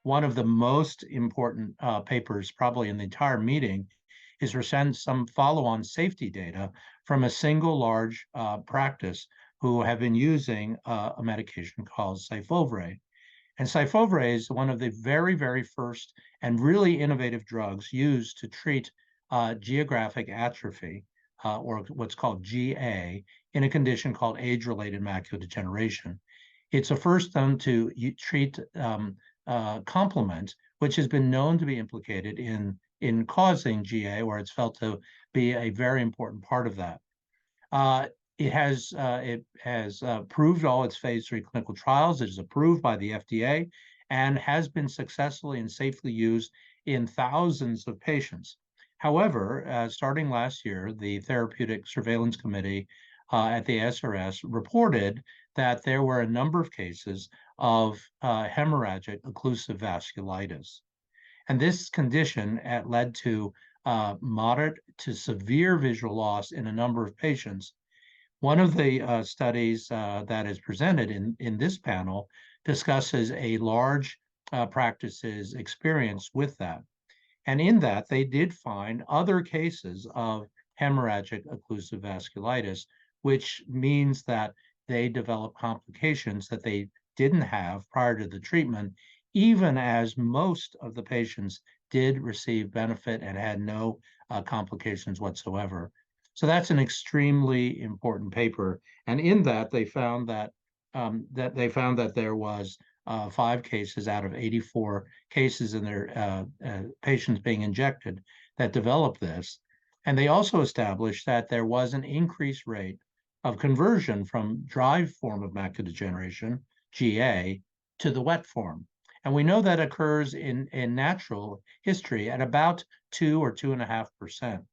one of the most important papers probably in the entire meeting is present some follow-on safety data from a single large practice who have been using a medication called Syfovre. And Syfovre is one of the very, very first and really innovative drugs used to treat geographic atrophy, or what's called GA, in a condition called age-related macular degeneration. It's a first done to treat complement, which has been known to be implicated in causing GA, or it's felt to be a very important part of that. It has proved all its phase 3 clinical trials. It is approved by the FDA and has been successfully and safely used in thousands of patients. However, starting last year, the Therapeutic Surveillance Committee at the SRS reported that there were a number of cases of hemorrhagic occlusive vasculitis. And this condition led to moderate to severe visual loss in a number of patients. One of the studies that is presented in this panel discusses a large practice's experience with that. And in that, they did find other cases of hemorrhagic occlusive vasculitis, which means that they develop complications that they didn't have prior to the treatment, even as most of the patients did receive benefit and had no complications whatsoever. So that's an extremely important paper. And in that, they found that there was 5 cases out of 84 cases in their patients being injected that developed this. And they also established that there was an increased rate of conversion from dry form of macular degeneration, GA, to the wet form. And we know that occurs in natural history at about 2 or 2.5%.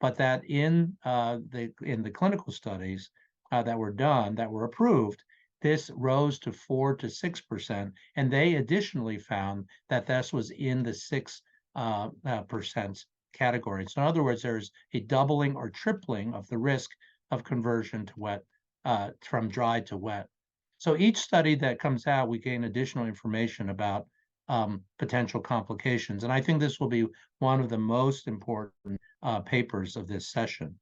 But that in the clinical studies that were done, that were approved, this rose to 4 to 6%, and they additionally found that this was in the 6% category. So in other words, there's a doubling or tripling of the risk of conversion to wet, from dry to wet. So each study that comes out, we gain additional information about potential complications. And I think this will be one of the most important papers of this session.